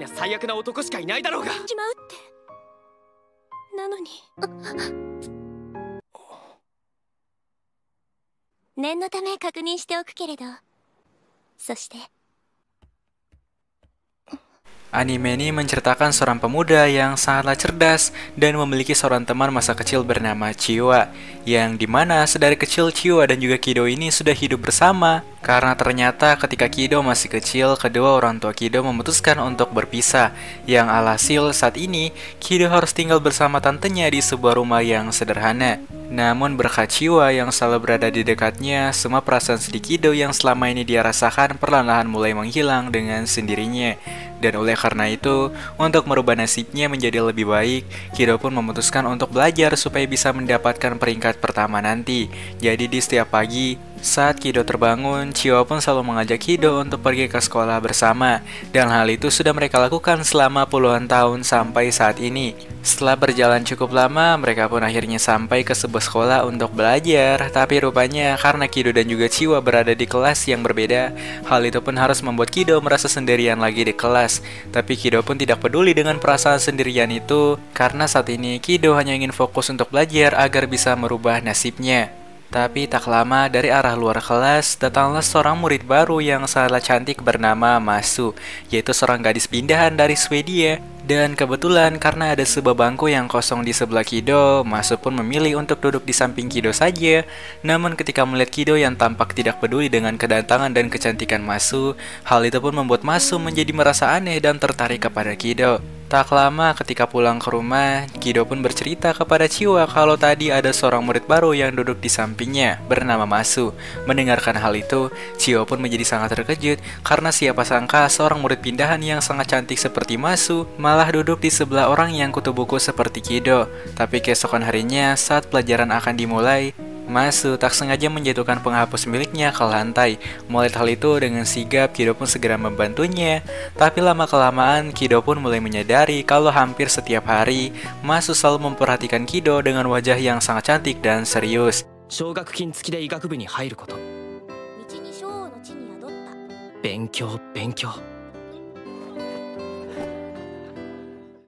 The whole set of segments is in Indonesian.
な最悪な男しかいないだろうが。しまうってなのに念のため確認しておくけれど、そして Anime ini menceritakan seorang pemuda yang sangatlah cerdas dan memiliki seorang teman masa kecil bernama Chiwa, yang dimana sedari kecil Chiwa dan juga Kido ini sudah hidup bersama. Karena ternyata ketika Kido masih kecil, kedua orang tua Kido memutuskan untuk berpisah, yang alhasil saat ini Kido harus tinggal bersama tantenya di sebuah rumah yang sederhana. Namun berkat Chiwa yang selalu berada di dekatnya, semua perasaan sedih Kido yang selama ini dia rasakan perlahan-lahan mulai menghilang dengan sendirinya. Dan oleh karena itu, untuk merubah nasibnya menjadi lebih baik, Kido pun memutuskan untuk belajar supaya bisa mendapatkan peringkat pertama nanti. Jadi di setiap pagi, saat Kido terbangun, Chiwa pun selalu mengajak Kido untuk pergi ke sekolah bersama. Dan hal itu sudah mereka lakukan selama puluhan tahun sampai saat ini. Setelah berjalan cukup lama, mereka pun akhirnya sampai ke sebuah sekolah untuk belajar. Tapi rupanya karena Kido dan juga Chiwa berada di kelas yang berbeda, hal itu pun harus membuat Kido merasa sendirian lagi di kelas. Tapi Kido pun tidak peduli dengan perasaan sendirian itu, karena saat ini Kido hanya ingin fokus untuk belajar agar bisa merubah nasibnya. Tapi tak lama dari arah luar kelas, datanglah seorang murid baru yang sangatlah cantik bernama Masu, yaitu seorang gadis pindahan dari Swedia. Dan kebetulan karena ada sebuah bangku yang kosong di sebelah Kido, Masu pun memilih untuk duduk di samping Kido saja. Namun ketika melihat Kido yang tampak tidak peduli dengan kedatangan dan kecantikan Masu, hal itu pun membuat Masu menjadi merasa aneh dan tertarik kepada Kido. Tak lama ketika pulang ke rumah, Kido pun bercerita kepada Chiwa kalau tadi ada seorang murid baru yang duduk di sampingnya, bernama Masu. Mendengarkan hal itu, Chiwa pun menjadi sangat terkejut karena siapa sangka seorang murid pindahan yang sangat cantik seperti Masu malah duduk di sebelah orang yang kutu buku seperti Kido. Tapi keesokan harinya saat pelajaran akan dimulai, Masu tak sengaja menjatuhkan penghapus miliknya ke lantai. Melihat hal itu dengan sigap, Kido pun segera membantunya. Tapi lama-kelamaan, Kido pun mulai menyadari kalau hampir setiap hari, Masu selalu memperhatikan Kido dengan wajah yang sangat cantik dan serius. 奨学金付きで医学部に入ること。道に将王の地に宿った。勉強、勉強。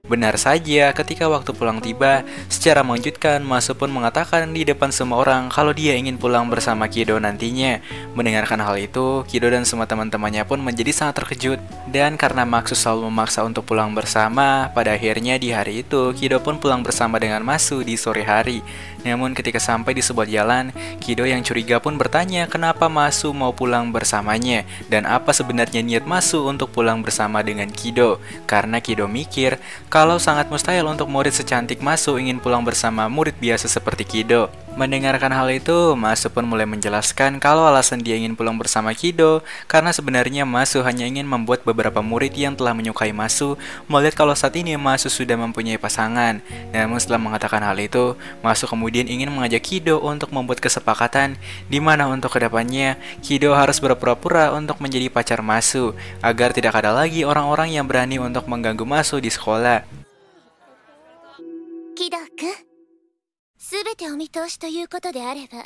Benar saja, ketika waktu pulang tiba, secara mengejutkan, Masu pun mengatakan di depan semua orang kalau dia ingin pulang bersama Kido nantinya. Mendengarkan hal itu, Kido dan semua teman-temannya pun menjadi sangat terkejut. Dan karena Masu selalu memaksa untuk pulang bersama, pada akhirnya di hari itu, Kido pun pulang bersama dengan Masu di sore hari. Namun ketika sampai di sebuah jalan, Kido yang curiga pun bertanya kenapa Masu mau pulang bersamanya, dan apa sebenarnya niat Masu untuk pulang bersama dengan Kido. Karena Kido mikir kalau sangat mustahil untuk murid secantik Masu ingin pulang bersama murid biasa seperti Kido. Mendengarkan hal itu, Masu pun mulai menjelaskan kalau alasan dia ingin pulang bersama Kido karena sebenarnya Masu hanya ingin membuat beberapa murid yang telah menyukai Masu melihat kalau saat ini Masu sudah mempunyai pasangan. Namun setelah mengatakan hal itu, Masu kemudian ingin mengajak Kido untuk membuat kesepakatan di mana untuk kedepannya Kido harus berpura-pura untuk menjadi pacar Masu agar tidak ada lagi orang-orang yang berani untuk mengganggu Masu di sekolah. キド君、すべてお見通しということであれば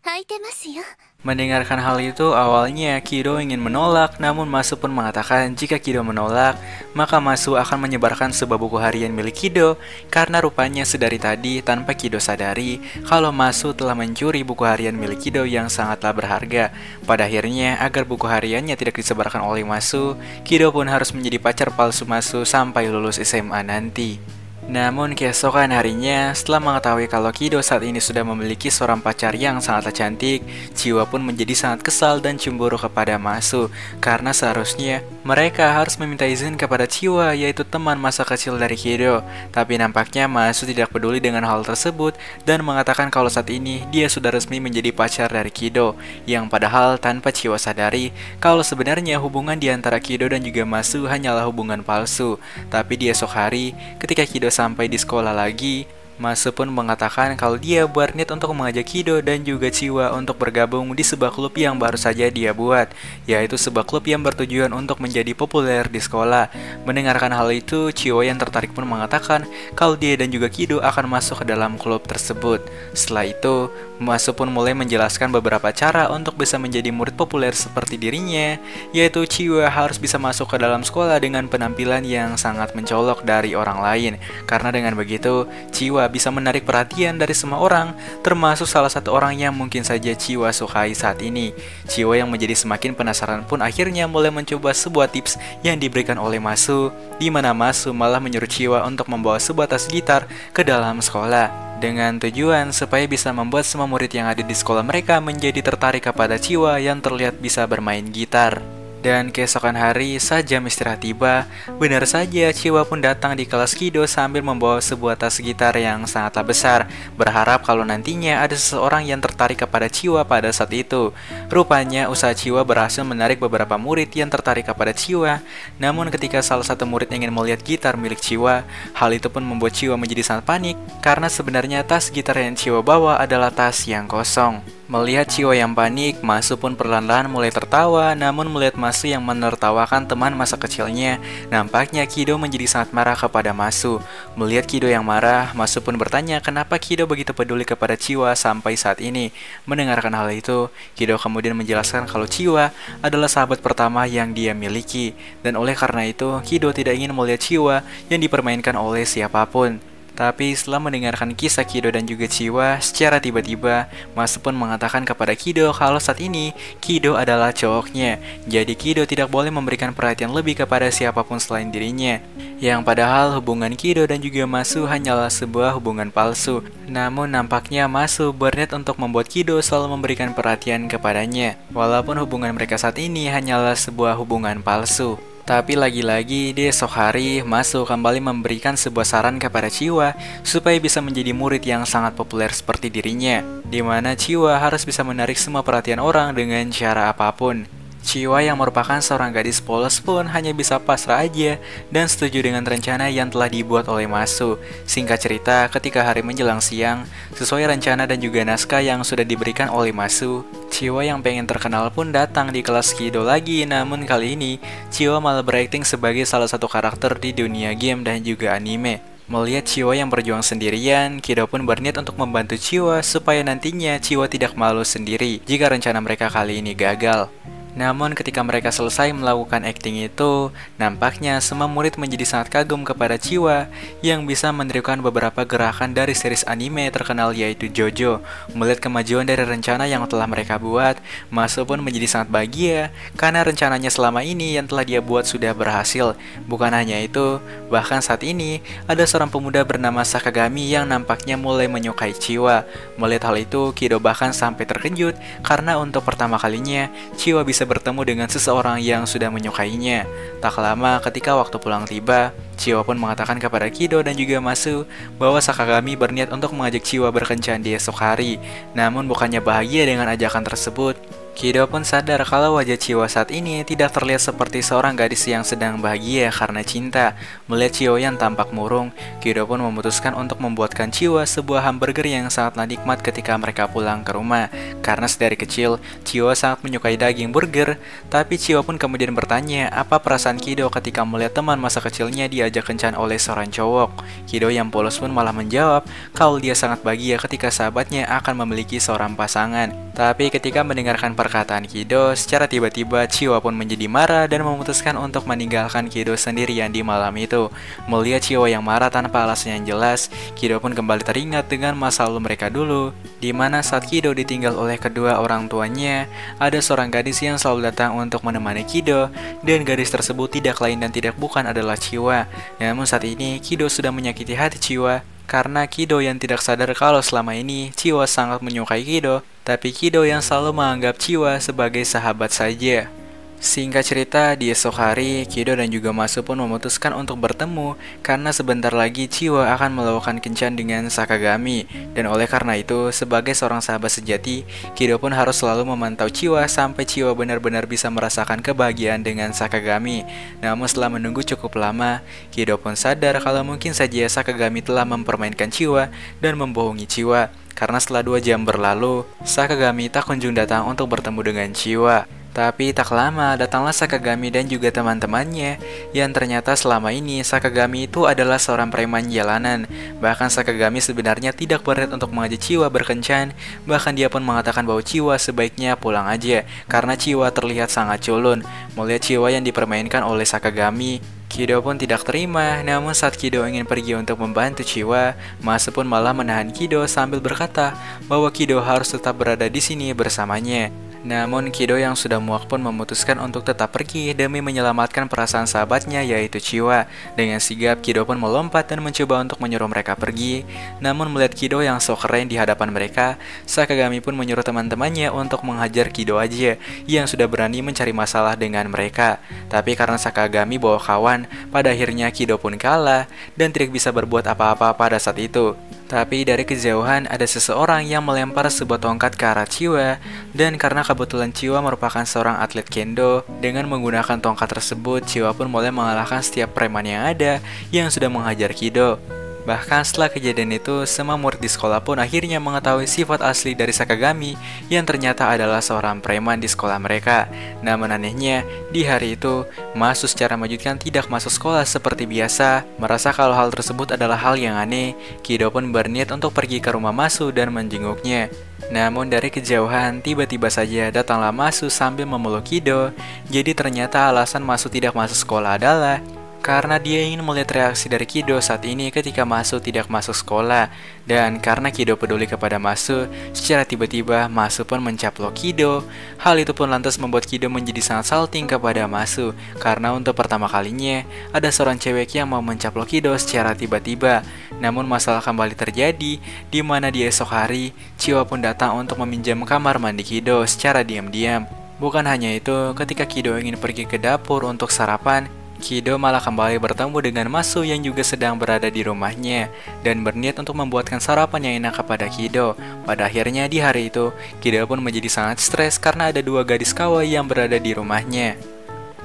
空いてますよ。 Mendengarkan hal itu, awalnya Kido ingin menolak, namun Masu pun mengatakan jika Kido menolak, maka Masu akan menyebarkan sebuah buku harian milik Kido, karena rupanya sedari tadi tanpa Kido sadari kalau Masu telah mencuri buku harian milik Kido yang sangatlah berharga. Pada akhirnya, agar buku hariannya tidak disebarkan oleh Masu, Kido pun harus menjadi pacar palsu Masu sampai lulus SMA nanti. Namun keesokan harinya, setelah mengetahui kalau Kido saat ini sudah memiliki seorang pacar yang sangatlah cantik, Chiwa pun menjadi sangat kesal dan cemburu kepada Masu, karena seharusnya mereka harus meminta izin kepada Chiwa, yaitu teman masa kecil dari Kido. Tapi nampaknya Masu tidak peduli dengan hal tersebut dan mengatakan kalau saat ini dia sudah resmi menjadi pacar dari Kido, yang padahal tanpa Chiwa sadari kalau sebenarnya hubungan di antara Kido dan juga Masu hanyalah hubungan palsu. Tapi di esok hari, ketika Kido sampai di sekolah lagi, Masu pun mengatakan kalau dia berniat untuk mengajak Kido dan juga Chiwa untuk bergabung di sebuah klub yang baru saja dia buat, yaitu sebuah klub yang bertujuan untuk menjadi populer di sekolah. Mendengarkan hal itu, Chiwa yang tertarik pun mengatakan kalau dia dan juga Kido akan masuk ke dalam klub tersebut. Setelah itu, Masu pun mulai menjelaskan beberapa cara untuk bisa menjadi murid populer seperti dirinya, yaitu Chiwa harus bisa masuk ke dalam sekolah dengan penampilan yang sangat mencolok dari orang lain. Karena dengan begitu, Chiwa bisa menarik perhatian dari semua orang, termasuk salah satu orang yang mungkin saja Chiwa sukai saat ini. Chiwa yang menjadi semakin penasaran pun akhirnya mulai mencoba sebuah tips yang diberikan oleh Masu, di mana Masu malah menyuruh Chiwa untuk membawa sebuah tas gitar ke dalam sekolah, dengan tujuan supaya bisa membuat semua murid yang ada di sekolah mereka menjadi tertarik kepada Chiwa yang terlihat bisa bermain gitar. Dan keesokan hari, saat jam istirahat tiba, benar saja Chiwa pun datang di kelas Kido sambil membawa sebuah tas gitar yang sangatlah besar, berharap kalau nantinya ada seseorang yang tertarik kepada Chiwa pada saat itu. Rupanya usaha Chiwa berhasil menarik beberapa murid yang tertarik kepada Chiwa, namun ketika salah satu murid ingin melihat gitar milik Chiwa, hal itu pun membuat Chiwa menjadi sangat panik, karena sebenarnya tas gitar yang Chiwa bawa adalah tas yang kosong. Melihat Chiwa yang panik, Masu pun perlahan-lahan mulai tertawa, namun melihat Masu yang menertawakan teman masa kecilnya, nampaknya Kido menjadi sangat marah kepada Masu. Melihat Kido yang marah, Masu pun bertanya kenapa Kido begitu peduli kepada Chiwa sampai saat ini. Mendengarkan hal itu, Kido kemudian menjelaskan kalau Chiwa adalah sahabat pertama yang dia miliki, dan oleh karena itu, Kido tidak ingin melihat Chiwa yang dipermainkan oleh siapapun. Tapi setelah mendengarkan kisah Kido dan juga Chiwa, secara tiba-tiba Masu pun mengatakan kepada Kido kalau saat ini Kido adalah cowoknya. Jadi Kido tidak boleh memberikan perhatian lebih kepada siapapun selain dirinya. Yang padahal hubungan Kido dan juga Masu hanyalah sebuah hubungan palsu. Namun nampaknya Masu berniat untuk membuat Kido selalu memberikan perhatian kepadanya, walaupun hubungan mereka saat ini hanyalah sebuah hubungan palsu. Tapi lagi-lagi di esok hari, Masu kembali memberikan sebuah saran kepada Chiwa supaya bisa menjadi murid yang sangat populer seperti dirinya, di mana Chiwa harus bisa menarik semua perhatian orang dengan cara apapun. Chiwa yang merupakan seorang gadis polos pun hanya bisa pasrah aja dan setuju dengan rencana yang telah dibuat oleh Masu. Singkat cerita, ketika hari menjelang siang, sesuai rencana dan juga naskah yang sudah diberikan oleh Masu, Chiwa yang pengen terkenal pun datang di kelas Kido lagi. Namun kali ini, Chiwa malah berakting sebagai salah satu karakter di dunia game dan juga anime. Melihat Chiwa yang berjuang sendirian, Kido pun berniat untuk membantu Chiwa supaya nantinya Chiwa tidak malu sendiri jika rencana mereka kali ini gagal. Namun ketika mereka selesai melakukan akting itu, nampaknya semua murid menjadi sangat kagum kepada Chiwa yang bisa menirukan beberapa gerakan dari series anime terkenal yaitu JoJo. Melihat kemajuan dari rencana yang telah mereka buat, Masu pun menjadi sangat bahagia karena rencananya selama ini yang telah dia buat sudah berhasil. Bukan hanya itu, bahkan saat ini ada seorang pemuda bernama Sakagami yang nampaknya mulai menyukai Chiwa. Melihat hal itu, Kido bahkan sampai terkejut karena untuk pertama kalinya Chiwa bisa bertemu dengan seseorang yang sudah menyukainya. Tak lama ketika waktu pulang tiba, Chiwa pun mengatakan kepada Kido dan juga Masu bahwa Sakagami berniat untuk mengajak Chiwa berkencan di esok hari. Namun bukannya bahagia dengan ajakan tersebut, Kido pun sadar kalau wajah Chiwa saat ini tidak terlihat seperti seorang gadis yang sedang bahagia karena cinta. Melihat Chiwa yang tampak murung, Kido pun memutuskan untuk membuatkan Chiwa sebuah hamburger yang sangatlah nikmat ketika mereka pulang ke rumah. Karena sedari kecil, Chiwa sangat menyukai daging burger, tapi Chiwa pun kemudian bertanya apa perasaan Kido ketika melihat teman masa kecilnya diajak kencan oleh seorang cowok. Kido yang polos pun malah menjawab kalau dia sangat bahagia ketika sahabatnya akan memiliki seorang pasangan. Tapi ketika mendengarkan perkataan Kido, secara tiba-tiba Chiwa pun menjadi marah dan memutuskan untuk meninggalkan Kido sendirian di malam itu. Melihat Chiwa yang marah tanpa alasan yang jelas, Kido pun kembali teringat dengan masa lalu mereka dulu, di mana saat Kido ditinggal oleh kedua orang tuanya, ada seorang gadis yang selalu datang untuk menemani Kido, dan gadis tersebut tidak lain dan tidak bukan adalah Chiwa. Namun saat ini Kido sudah menyakiti hati Chiwa, karena Kido yang tidak sadar kalau selama ini Chiwa sangat menyukai Kido, tapi Kido yang selalu menganggap Chiwa sebagai sahabat saja. Singkat cerita, di esok hari, Kido dan juga Masu pun memutuskan untuk bertemu karena sebentar lagi Chiwa akan melakukan kencan dengan Sakagami. Dan oleh karena itu, sebagai seorang sahabat sejati, Kido pun harus selalu memantau Chiwa sampai Chiwa benar-benar bisa merasakan kebahagiaan dengan Sakagami. Namun setelah menunggu cukup lama, Kido pun sadar kalau mungkin saja Sakagami telah mempermainkan Chiwa dan membohongi Chiwa. Karena setelah 2 jam berlalu, Sakagami tak kunjung datang untuk bertemu dengan Chiwa. Tapi tak lama datanglah Sakagami dan juga teman-temannya, yang ternyata selama ini Sakagami itu adalah seorang preman jalanan. Bahkan Sakagami sebenarnya tidak berniat untuk mengajak Chiwa berkencan. Bahkan dia pun mengatakan bahwa Chiwa sebaiknya pulang aja karena Chiwa terlihat sangat culun. Melihat Chiwa yang dipermainkan oleh Sakagami, Kido pun tidak terima. Namun saat Kido ingin pergi untuk membantu Chiwa, Masu pun malah menahan Kido sambil berkata bahwa Kido harus tetap berada di sini bersamanya. Namun Kido yang sudah muak pun memutuskan untuk tetap pergi demi menyelamatkan perasaan sahabatnya yaitu Chiwa. Dengan sigap Kido pun melompat dan mencoba untuk menyuruh mereka pergi. Namun melihat Kido yang sok keren di hadapan mereka, Sakagami pun menyuruh teman-temannya untuk menghajar Kido aja yang sudah berani mencari masalah dengan mereka. Tapi karena Sakagami bawa kawan, pada akhirnya Kido pun kalah dan tidak bisa berbuat apa-apa pada saat itu. Tapi dari kejauhan ada seseorang yang melempar sebuah tongkat ke arah Chiwa, dan karena kebetulan Chiwa merupakan seorang atlet kendo, dengan menggunakan tongkat tersebut Chiwa pun mulai mengalahkan setiap preman yang ada yang sudah menghajar Kido. Bahkan setelah kejadian itu, semua murid di sekolah pun akhirnya mengetahui sifat asli dari Sakagami yang ternyata adalah seorang preman di sekolah mereka. Namun anehnya, di hari itu, Masu secara mengejutkan tidak masuk sekolah seperti biasa. Merasa kalau hal tersebut adalah hal yang aneh, Kido pun berniat untuk pergi ke rumah Masu dan menjenguknya. Namun dari kejauhan, tiba-tiba saja datanglah Masu sambil memeluk Kido. Jadi ternyata alasan Masu tidak masuk sekolah adalah karena dia ingin melihat reaksi dari Kido saat ini ketika Masu tidak masuk sekolah. Dan karena Kido peduli kepada Masu, secara tiba-tiba Masu pun mencaplok Kido. Hal itu pun lantas membuat Kido menjadi sangat salting kepada Masu, karena untuk pertama kalinya ada seorang cewek yang mau mencaplok Kido secara tiba-tiba. Namun masalah kembali terjadi, di mana di esok hari Chiwa pun datang untuk meminjam kamar mandi Kido secara diam-diam. Bukan hanya itu, ketika Kido ingin pergi ke dapur untuk sarapan, Kido malah kembali bertemu dengan Masu yang juga sedang berada di rumahnya dan berniat untuk membuatkan sarapan yang enak kepada Kido. Pada akhirnya di hari itu, Kido pun menjadi sangat stres karena ada 2 gadis kawaii yang berada di rumahnya.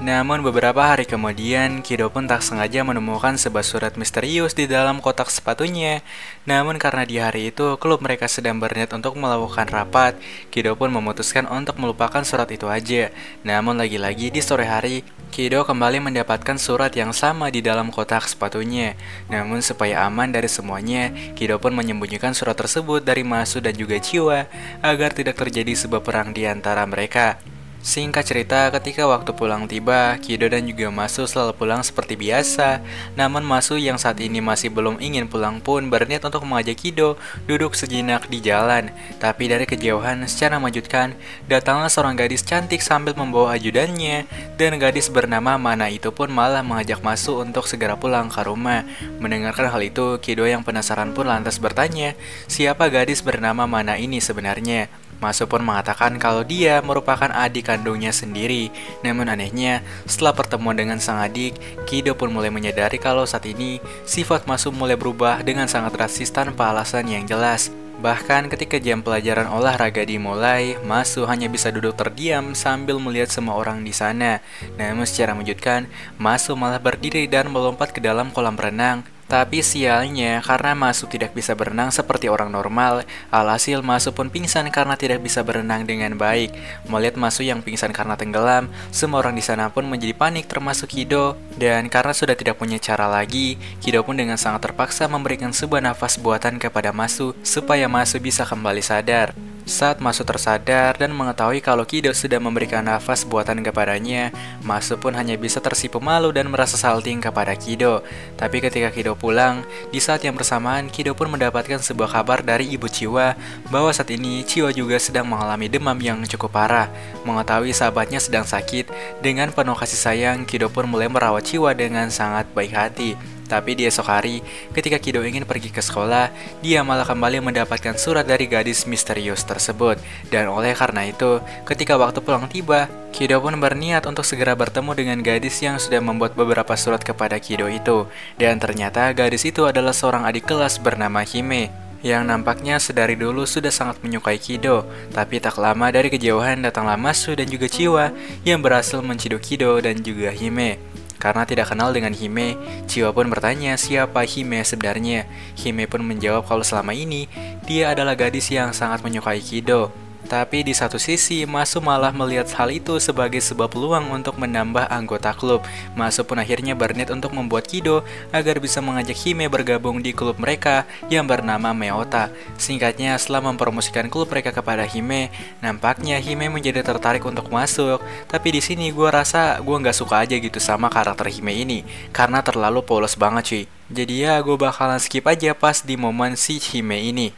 Namun beberapa hari kemudian, Kido pun tak sengaja menemukan sebuah surat misterius di dalam kotak sepatunya. Namun karena di hari itu, klub mereka sedang berniat untuk melakukan rapat, Kido pun memutuskan untuk melupakan surat itu aja. Namun lagi-lagi di sore hari, Kido kembali mendapatkan surat yang sama di dalam kotak sepatunya. Namun supaya aman dari semuanya, Kido pun menyembunyikan surat tersebut dari Masu dan juga Chiwa agar tidak terjadi sebuah perang di antara mereka. Singkat cerita, ketika waktu pulang tiba, Kido dan juga Masu selalu pulang seperti biasa. Namun Masu yang saat ini masih belum ingin pulang pun berniat untuk mengajak Kido duduk sejenak di jalan. Tapi dari kejauhan secara mengejutkan, datanglah seorang gadis cantik sambil membawa ajudannya. Dan gadis bernama Mana itu pun malah mengajak Masu untuk segera pulang ke rumah. Mendengarkan hal itu, Kido yang penasaran pun lantas bertanya, siapa gadis bernama Mana ini sebenarnya? Masu pun mengatakan kalau dia merupakan adik kandungnya sendiri. Namun anehnya, setelah pertemuan dengan sang adik, Kido pun mulai menyadari kalau saat ini sifat Masu mulai berubah dengan sangat drastis tanpa alasan yang jelas. Bahkan ketika jam pelajaran olahraga dimulai, Masu hanya bisa duduk terdiam sambil melihat semua orang di sana. Namun secara mengejutkan, Masu malah berdiri dan melompat ke dalam kolam renang. Tapi sialnya, karena Masu tidak bisa berenang seperti orang normal, alhasil Masu pun pingsan karena tidak bisa berenang dengan baik. Melihat Masu yang pingsan karena tenggelam, semua orang di sana pun menjadi panik termasuk Kido. Dan karena sudah tidak punya cara lagi, Kido pun dengan sangat terpaksa memberikan sebuah nafas buatan kepada Masu supaya Masu bisa kembali sadar. Saat Masu tersadar dan mengetahui kalau Kido sudah memberikan nafas buatan kepadanya, Masu pun hanya bisa tersipu malu dan merasa salting kepada Kido. Tapi ketika Kido pulang, di saat yang bersamaan Kido pun mendapatkan sebuah kabar dari ibu Chiwa bahwa saat ini Chiwa juga sedang mengalami demam yang cukup parah. Mengetahui sahabatnya sedang sakit, dengan penuh kasih sayang Kido pun mulai merawat Chiwa dengan sangat baik hati. Tapi di esok hari, ketika Kido ingin pergi ke sekolah, dia malah kembali mendapatkan surat dari gadis misterius tersebut. Dan oleh karena itu, ketika waktu pulang tiba, Kido pun berniat untuk segera bertemu dengan gadis yang sudah membuat beberapa surat kepada Kido itu. Dan ternyata gadis itu adalah seorang adik kelas bernama Hime, yang nampaknya sedari dulu sudah sangat menyukai Kido. Tapi tak lama dari kejauhan datanglah Masu dan juga Chiwa yang berhasil menciduk Kido dan juga Hime. Karena tidak kenal dengan Hime, Chiwa pun bertanya siapa Hime sebenarnya. Hime pun menjawab kalau selama ini dia adalah gadis yang sangat menyukai Kido. Tapi di satu sisi, Masu malah melihat hal itu sebagai sebuah peluang untuk menambah anggota klub. Masu pun akhirnya berniat untuk membuat Kido agar bisa mengajak Hime bergabung di klub mereka yang bernama Meota. Singkatnya, setelah mempromosikan klub mereka kepada Hime, nampaknya Hime menjadi tertarik untuk masuk. Tapi di sini gue rasa gue nggak suka aja gitu sama karakter Hime ini, karena terlalu polos banget cuy. Jadi ya gue bakalan skip aja pas di momen si Hime ini.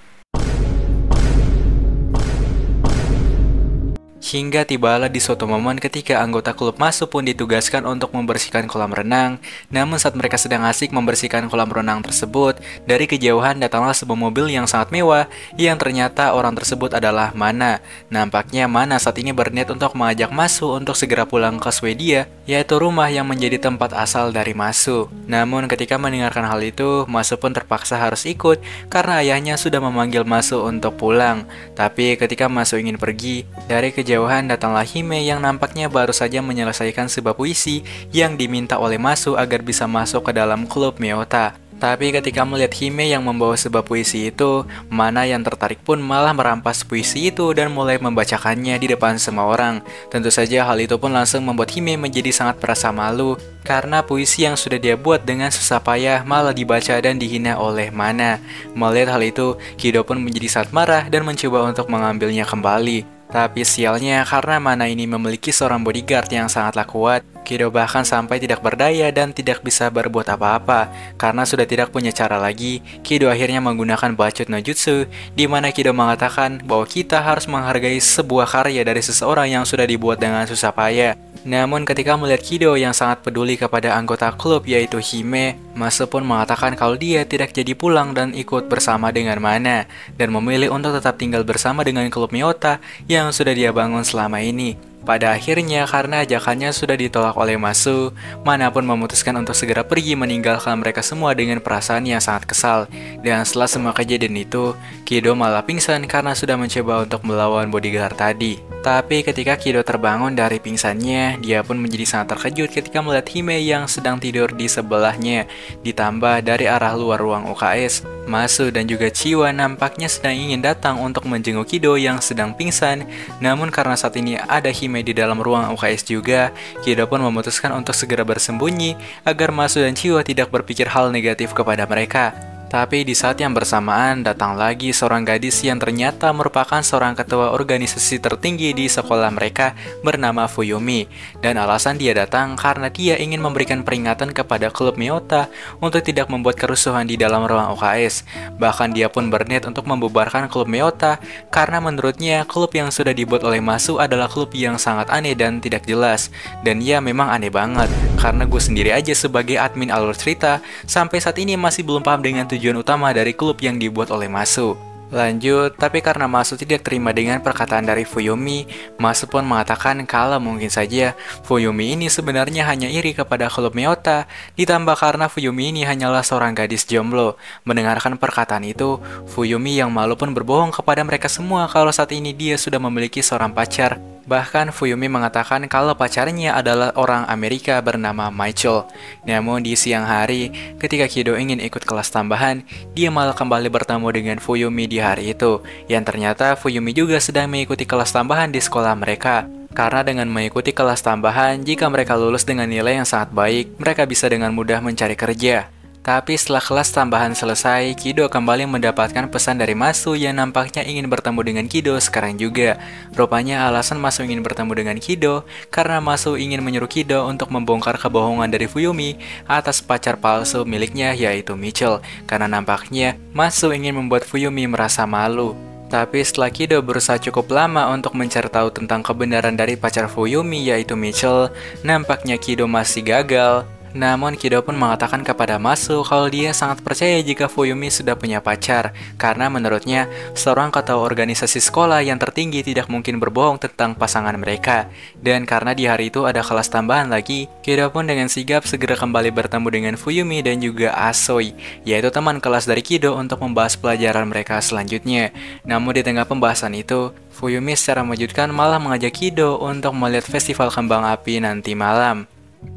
Hingga tibalah di suatu momen ketika anggota klub Masu pun ditugaskan untuk membersihkan kolam renang. Namun saat mereka sedang asik membersihkan kolam renang tersebut, dari kejauhan datanglah sebuah mobil yang sangat mewah yang ternyata orang tersebut adalah Mana. Nampaknya Mana saat ini berniat untuk mengajak Masu untuk segera pulang ke Swedia, yaitu rumah yang menjadi tempat asal dari Masu. Namun ketika mendengarkan hal itu, Masu pun terpaksa harus ikut karena ayahnya sudah memanggil Masu untuk pulang. Tapi ketika Masu ingin pergi, dari kejauhan datanglah Hime yang nampaknya baru saja menyelesaikan sebuah puisi yang diminta oleh Masu agar bisa masuk ke dalam klub Meota. Tapi ketika melihat Hime yang membawa sebuah puisi itu, Mana yang tertarik pun malah merampas puisi itu dan mulai membacakannya di depan semua orang. Tentu saja hal itu pun langsung membuat Hime menjadi sangat merasa malu, karena puisi yang sudah dia buat dengan susah payah malah dibaca dan dihina oleh Mana. Melihat hal itu, Kido pun menjadi sangat marah dan mencoba untuk mengambilnya kembali. Tapi sialnya karena Mana ini memiliki seorang bodyguard yang sangatlah kuat, Kido bahkan sampai tidak berdaya dan tidak bisa berbuat apa-apa. Karena sudah tidak punya cara lagi, Kido akhirnya menggunakan Bachut no Jutsu, di mana Kido mengatakan bahwa kita harus menghargai sebuah karya dari seseorang yang sudah dibuat dengan susah payah. Namun ketika melihat Kido yang sangat peduli kepada anggota klub yaitu Hime, Masu pun mengatakan kalau dia tidak jadi pulang dan ikut bersama dengan Mana, dan memilih untuk tetap tinggal bersama dengan klub Meota yang sudah dia bangun selama ini. Pada akhirnya, karena ajakannya sudah ditolak oleh Masu, Mana pun memutuskan untuk segera pergi meninggalkan mereka semua dengan perasaan yang sangat kesal. Dan setelah semua kejadian itu, Kido malah pingsan karena sudah mencoba untuk melawan bodyguard tadi. Tapi ketika Kido terbangun dari pingsannya, dia pun menjadi sangat terkejut ketika melihat Hime yang sedang tidur di sebelahnya. Ditambah dari arah luar ruang UKS, Masu dan juga Chiwa nampaknya sedang ingin datang untuk menjenguk Kido yang sedang pingsan. Namun karena saat ini ada Hime di dalam ruang UKS juga, Kido pun memutuskan untuk segera bersembunyi agar Masu dan Chiwa tidak berpikir hal negatif kepada mereka. Tapi di saat yang bersamaan datang lagi seorang gadis yang ternyata merupakan seorang ketua organisasi tertinggi di sekolah mereka bernama Fuyumi. Dan alasan dia datang karena dia ingin memberikan peringatan kepada klub Meota untuk tidak membuat kerusuhan di dalam ruang UKS. Bahkan dia pun berniat untuk membubarkan klub Meota karena menurutnya klub yang sudah dibuat oleh Masu adalah klub yang sangat aneh dan tidak jelas. Dan ya memang aneh banget, karena gue sendiri aja sebagai admin alur cerita sampai saat ini masih belum paham dengan tujuan utama dari klub yang dibuat oleh Masu. Lanjut, tapi karena Masu tidak terima dengan perkataan dari Fuyumi, Masu pun mengatakan kalau mungkin saja Fuyumi ini sebenarnya hanya iri kepada klub Meota, ditambah karena Fuyumi ini hanyalah seorang gadis jomblo. Mendengarkan perkataan itu, Fuyumi yang malu pun berbohong kepada mereka semua kalau saat ini dia sudah memiliki seorang pacar. Bahkan Fuyumi mengatakan kalau pacarnya adalah orang Amerika bernama Michael. Namun di siang hari, ketika Kido ingin ikut kelas tambahan, dia malah kembali bertemu dengan Fuyumi di hari itu. Yang ternyata Fuyumi juga sedang mengikuti kelas tambahan di sekolah mereka. Karena dengan mengikuti kelas tambahan, jika mereka lulus dengan nilai yang sangat baik, mereka bisa dengan mudah mencari kerja. Tapi setelah kelas tambahan selesai, Kido kembali mendapatkan pesan dari Masu yang nampaknya ingin bertemu dengan Kido sekarang juga. Rupanya alasan Masu ingin bertemu dengan Kido karena Masu ingin menyuruh Kido untuk membongkar kebohongan dari Fuyumi atas pacar palsu miliknya yaitu Michel. Karena nampaknya Masu ingin membuat Fuyumi merasa malu. Tapi setelah Kido berusaha cukup lama untuk mencari tahu tentang kebenaran dari pacar Fuyumi yaitu Michel, nampaknya Kido masih gagal. Namun Kido pun mengatakan kepada Masu kalau dia sangat percaya jika Fuyumi sudah punya pacar, karena menurutnya seorang ketua organisasi sekolah yang tertinggi tidak mungkin berbohong tentang pasangan mereka. Dan karena di hari itu ada kelas tambahan lagi, Kido pun dengan sigap segera kembali bertemu dengan Fuyumi dan juga Asoi, yaitu teman kelas dari Kido, untuk membahas pelajaran mereka selanjutnya. Namun di tengah pembahasan itu, Fuyumi secara mengejutkan malah mengajak Kido untuk melihat festival kembang api nanti malam.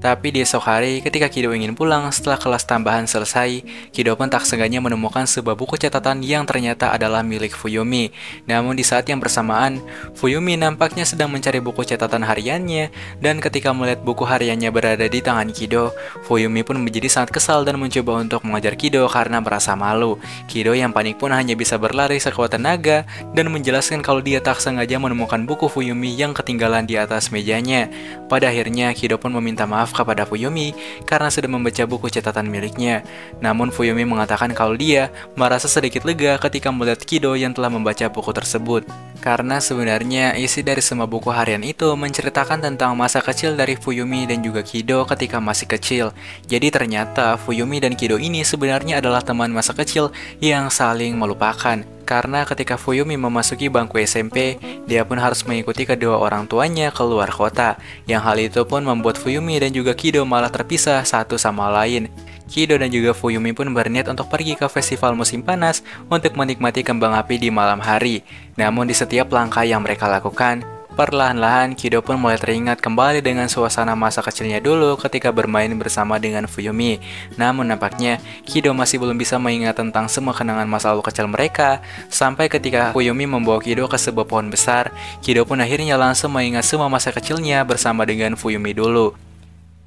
Tapi di esok hari, ketika Kido ingin pulang setelah kelas tambahan selesai, Kido pun tak sengaja menemukan sebuah buku catatan yang ternyata adalah milik Fuyumi. Namun di saat yang bersamaan, Fuyumi nampaknya sedang mencari buku catatan hariannya, dan ketika melihat buku hariannya berada di tangan Kido, Fuyumi pun menjadi sangat kesal dan mencoba untuk mengajar Kido karena merasa malu. Kido yang panik pun hanya bisa berlari sekuat tenaga dan menjelaskan kalau dia tak sengaja menemukan buku Fuyumi yang ketinggalan di atas mejanya. Pada akhirnya, Kido pun meminta maaf kepada Fuyumi karena sudah membaca buku catatan miliknya. Namun Fuyumi mengatakan kalau dia merasa sedikit lega ketika melihat Kido yang telah membaca buku tersebut. Karena sebenarnya isi dari semua buku harian itu menceritakan tentang masa kecil dari Fuyumi dan juga Kido ketika masih kecil. Jadi ternyata Fuyumi dan Kido ini sebenarnya adalah teman masa kecil yang saling melupakan. Karena ketika Fuyumi memasuki bangku SMP, dia pun harus mengikuti kedua orang tuanya keluar kota. Yang hal itu pun membuat Fuyumi dan juga Kido malah terpisah satu sama lain. Kido dan juga Fuyumi pun berniat untuk pergi ke festival musim panas untuk menikmati kembang api di malam hari. Namun di setiap langkah yang mereka lakukan, perlahan-lahan Kido pun mulai teringat kembali dengan suasana masa kecilnya dulu ketika bermain bersama dengan Fuyumi. Namun nampaknya Kido masih belum bisa mengingat tentang semua kenangan masa lalu kecil mereka. Sampai ketika Fuyumi membawa Kido ke sebuah pohon besar, Kido pun akhirnya langsung mengingat semua masa kecilnya bersama dengan Fuyumi dulu.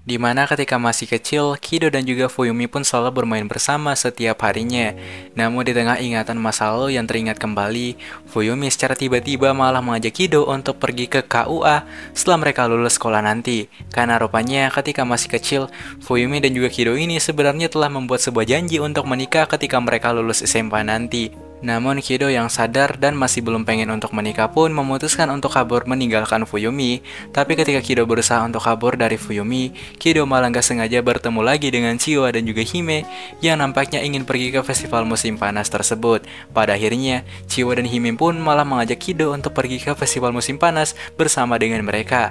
Dimana ketika masih kecil, Kido dan juga Fuyumi pun selalu bermain bersama setiap harinya. Namun di tengah ingatan masa lalu yang teringat kembali, Fuyumi secara tiba-tiba malah mengajak Kido untuk pergi ke KUA setelah mereka lulus sekolah nanti. Karena rupanya ketika masih kecil, Fuyumi dan juga Kido ini sebenarnya telah membuat sebuah janji untuk menikah ketika mereka lulus SMA nanti. Namun Kido yang sadar dan masih belum pengen untuk menikah pun memutuskan untuk kabur meninggalkan Fuyumi. Tapi ketika Kido berusaha untuk kabur dari Fuyumi, Kido malah gak sengaja bertemu lagi dengan Chiwa dan juga Hime yang nampaknya ingin pergi ke festival musim panas tersebut. Pada akhirnya, Chiwa dan Hime pun malah mengajak Kido untuk pergi ke festival musim panas bersama dengan mereka.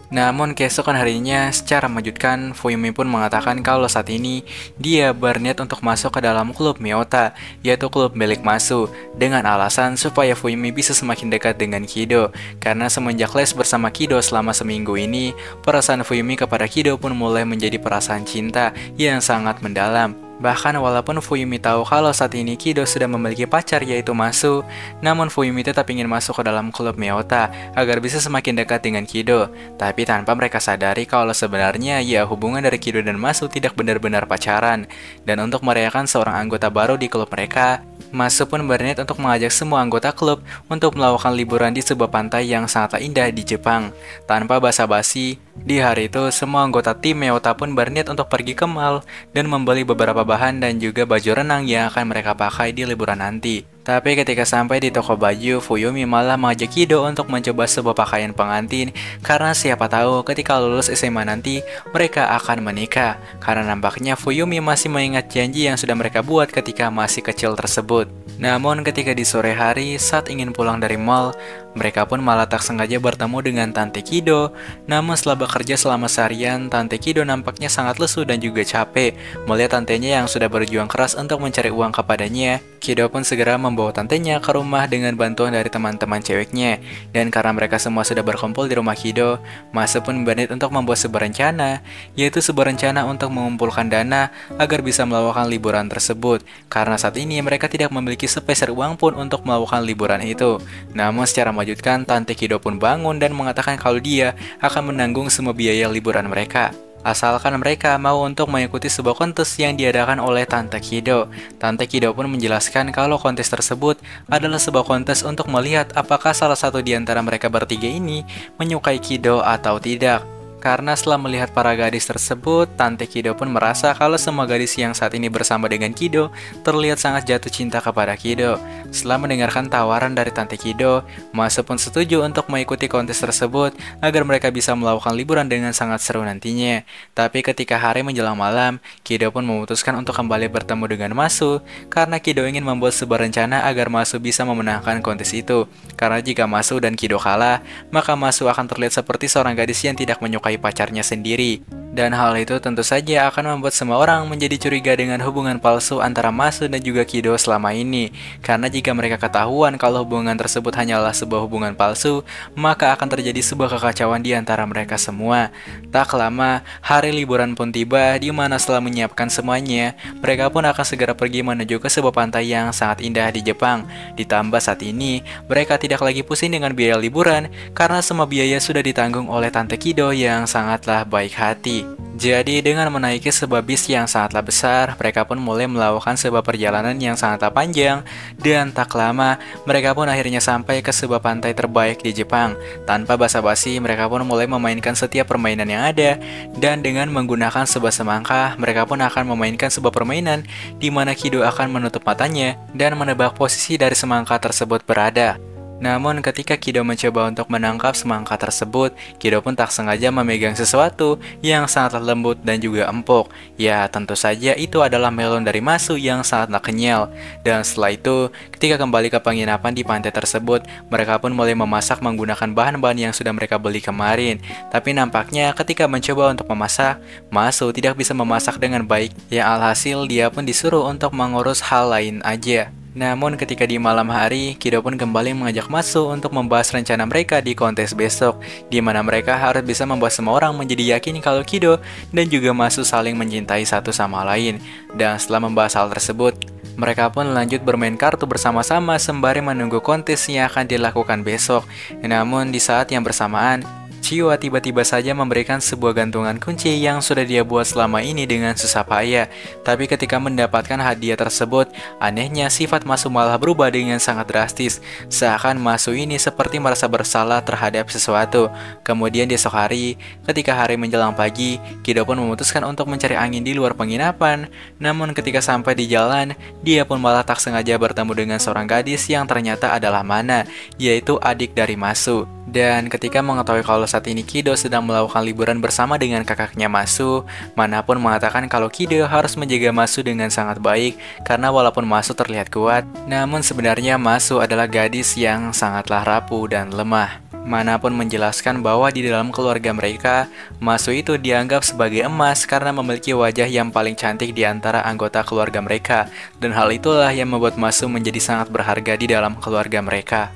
Namun keesokan harinya, secara mengejutkan, Fuyumi pun mengatakan kalau saat ini dia berniat untuk masuk ke dalam klub Miyota, yaitu klub milik Masu, dengan alasan supaya Fuyumi bisa semakin dekat dengan Kido. Karena semenjak les bersama Kido selama seminggu ini, perasaan Fuyumi kepada Kido pun mulai menjadi perasaan cinta yang sangat mendalam. Bahkan walaupun Fuyumi tahu kalau saat ini Kido sudah memiliki pacar yaitu Masu, namun Fuyumi tetap ingin masuk ke dalam klub Miyota agar bisa semakin dekat dengan Kido. Tapi tanpa mereka sadari kalau sebenarnya ya hubungan dari Kido dan Masu tidak benar-benar pacaran. Dan untuk merayakan seorang anggota baru di klub mereka, Masu pun berniat untuk mengajak semua anggota klub untuk melakukan liburan di sebuah pantai yang sangatlah indah di Jepang. Tanpa basa-basi, di hari itu semua anggota tim Miyota pun berniat untuk pergi ke mall dan membeli beberapa bahan dan juga baju renang yang akan mereka pakai di liburan nanti. Tapi ketika sampai di toko baju, Fuyumi malah mengajak Kido untuk mencoba sebuah pakaian pengantin karena siapa tahu ketika lulus SMA nanti mereka akan menikah. Karena nampaknya Fuyumi masih mengingat janji yang sudah mereka buat ketika masih kecil tersebut. Namun ketika di sore hari saat ingin pulang dari mall, mereka pun malah tak sengaja bertemu dengan Tante Kido. Namun setelah bekerja selama seharian, Tante Kido nampaknya sangat lesu dan juga capek. Melihat tantenya yang sudah berjuang keras untuk mencari uang kepadanya, Kido pun segera membawa tantenya ke rumah dengan bantuan dari teman-teman ceweknya. Dan karena mereka semua sudah berkumpul di rumah Kido, Masu pun berniat untuk membuat sebuah rencana, yaitu sebuah rencana untuk mengumpulkan dana agar bisa melakukan liburan tersebut. Karena saat ini mereka tidak memiliki sepeser uang pun untuk melakukan liburan itu. Namun secara mengejutkan, Tante Kido pun bangun dan mengatakan kalau dia akan menanggung semua biaya liburan mereka, asalkan mereka mau untuk mengikuti sebuah kontes yang diadakan oleh Tante Kido. Tante Kido pun menjelaskan kalau kontes tersebut adalah sebuah kontes untuk melihat apakah salah satu di antara mereka bertiga ini menyukai Kido atau tidak. Karena setelah melihat para gadis tersebut, Tante Kido pun merasa kalau semua gadis yang saat ini bersama dengan Kido terlihat sangat jatuh cinta kepada Kido. Setelah mendengarkan tawaran dari Tante Kido, Masu pun setuju untuk mengikuti kontes tersebut agar mereka bisa melakukan liburan dengan sangat seru nantinya. Tapi ketika hari menjelang malam, Kido pun memutuskan untuk kembali bertemu dengan Masu karena Kido ingin membuat sebuah rencana agar Masu bisa memenangkan kontes itu. Karena jika Masu dan Kido kalah, maka Masu akan terlihat seperti seorang gadis yang tidak menyukai pacarnya sendiri. Dan hal itu tentu saja akan membuat semua orang menjadi curiga dengan hubungan palsu antara Masu dan juga Kido selama ini. Karena jika mereka ketahuan kalau hubungan tersebut hanyalah sebuah hubungan palsu, maka akan terjadi sebuah kekacauan di antara mereka semua. Tak lama, hari liburan pun tiba, di mana setelah menyiapkan semuanya, mereka pun akan segera pergi menuju ke sebuah pantai yang sangat indah di Jepang. Ditambah saat ini, mereka tidak lagi pusing dengan biaya liburan, karena semua biaya sudah ditanggung oleh Tante Kido yang sangatlah baik hati. Jadi dengan menaiki sebuah bis yang sangatlah besar, mereka pun mulai melakukan sebuah perjalanan yang sangatlah panjang, dan tak lama mereka pun akhirnya sampai ke sebuah pantai terbaik di Jepang. Tanpa basa-basi, mereka pun mulai memainkan setiap permainan yang ada, dan dengan menggunakan sebuah semangka, mereka pun akan memainkan sebuah permainan di mana Kido akan menutup matanya dan menebak posisi dari semangka tersebut berada. Namun ketika Kido mencoba untuk menangkap semangka tersebut, Kido pun tak sengaja memegang sesuatu yang sangatlah lembut dan juga empuk. Ya, tentu saja itu adalah melon dari Masu yang sangatlah kenyal. Dan setelah itu, ketika kembali ke penginapan di pantai tersebut, mereka pun mulai memasak menggunakan bahan-bahan yang sudah mereka beli kemarin. Tapi nampaknya ketika mencoba untuk memasak, Masu tidak bisa memasak dengan baik. Yang alhasil dia pun disuruh untuk mengurus hal lain aja. Namun ketika di malam hari, Kido pun kembali mengajak Masu untuk membahas rencana mereka di kontes besok, di mana mereka harus bisa membuat semua orang menjadi yakin kalau Kido dan juga Masu saling mencintai satu sama lain. Dan setelah membahas hal tersebut, mereka pun lanjut bermain kartu bersama-sama sembari menunggu kontes yang akan dilakukan besok. Namun di saat yang bersamaan, Chiwa tiba-tiba saja memberikan sebuah gantungan kunci yang sudah dia buat selama ini dengan susah payah. Tapi ketika mendapatkan hadiah tersebut, anehnya sifat Masu malah berubah dengan sangat drastis. Seakan Masu ini seperti merasa bersalah terhadap sesuatu. Kemudian di esok hari, ketika hari menjelang pagi, Kido pun memutuskan untuk mencari angin di luar penginapan. Namun ketika sampai di jalan, dia pun malah tak sengaja bertemu dengan seorang gadis yang ternyata adalah Mana, yaitu adik dari Masu. Dan ketika mengetahui kalau saat ini Kido sedang melakukan liburan bersama dengan kakaknya Masu, Mana pun mengatakan kalau Kido harus menjaga Masu dengan sangat baik karena walaupun Masu terlihat kuat, namun sebenarnya Masu adalah gadis yang sangatlah rapuh dan lemah. Mana pun menjelaskan bahwa di dalam keluarga mereka, Masu itu dianggap sebagai emas karena memiliki wajah yang paling cantik di antara anggota keluarga mereka, dan hal itulah yang membuat Masu menjadi sangat berharga di dalam keluarga mereka.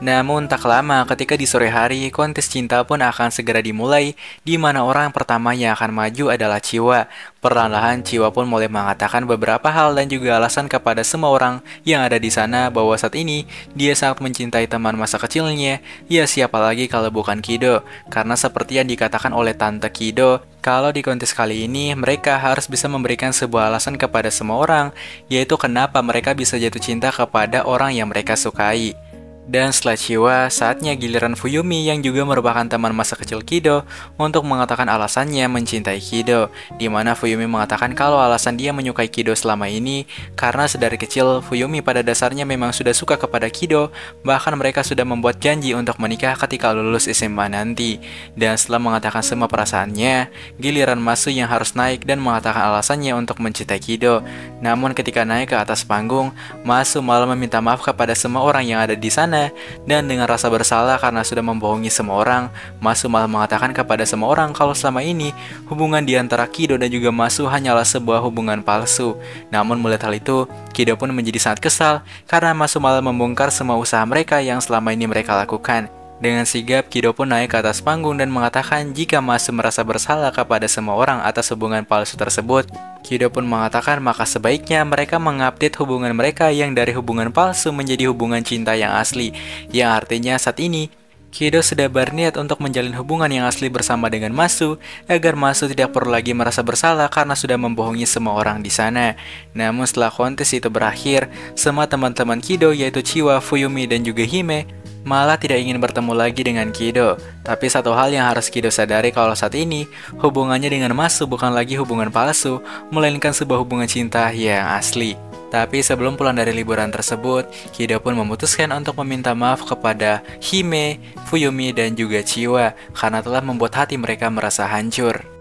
Namun tak lama ketika di sore hari, kontes cinta pun akan segera dimulai, di mana orang pertama yang akan maju adalah Chiwa. Perlahan-lahan Chiwa pun mulai mengatakan beberapa hal dan juga alasan kepada semua orang yang ada di sana bahwa saat ini dia sangat mencintai teman masa kecilnya. Ya siapa lagi kalau bukan Kido? Karena seperti yang dikatakan oleh Tante Kido, kalau di kontes kali ini mereka harus bisa memberikan sebuah alasan kepada semua orang, yaitu kenapa mereka bisa jatuh cinta kepada orang yang mereka sukai. Dan setelah Chiwa, saatnya giliran Fuyumi yang juga merupakan teman masa kecil Kido untuk mengatakan alasannya mencintai Kido, di mana Fuyumi mengatakan kalau alasan dia menyukai Kido selama ini karena sedari kecil Fuyumi pada dasarnya memang sudah suka kepada Kido, bahkan mereka sudah membuat janji untuk menikah ketika lulus SMA nanti. Dan setelah mengatakan semua perasaannya, giliran Masu yang harus naik dan mengatakan alasannya untuk mencintai Kido. Namun ketika naik ke atas panggung, Masu malah meminta maaf kepada semua orang yang ada di sana. Dan dengan rasa bersalah karena sudah membohongi semua orang, Masu malah mengatakan kepada semua orang kalau selama ini hubungan di antara Kido dan juga Masu hanyalah sebuah hubungan palsu. Namun melihat hal itu, Kido pun menjadi sangat kesal karena Masu malah membongkar semua usaha mereka yang selama ini mereka lakukan. Dengan sigap, Kido pun naik ke atas panggung dan mengatakan jika Masu merasa bersalah kepada semua orang atas hubungan palsu tersebut. Kido pun mengatakan maka sebaiknya mereka mengupdate hubungan mereka yang dari hubungan palsu menjadi hubungan cinta yang asli. Yang artinya saat ini, Kido sudah berniat untuk menjalin hubungan yang asli bersama dengan Masu, agar Masu tidak perlu lagi merasa bersalah karena sudah membohongi semua orang di sana. Namun setelah kontes itu berakhir, semua teman-teman Kido yaitu Chiwa, Fuyumi, dan juga Hime malah tidak ingin bertemu lagi dengan Kido. Tapi satu hal yang harus Kido sadari kalau saat ini, hubungannya dengan Masu bukan lagi hubungan palsu, melainkan sebuah hubungan cinta yang asli. Tapi sebelum pulang dari liburan tersebut, Kido pun memutuskan untuk meminta maaf kepada Hime, Fuyumi, dan juga Chiwa karena telah membuat hati mereka merasa hancur.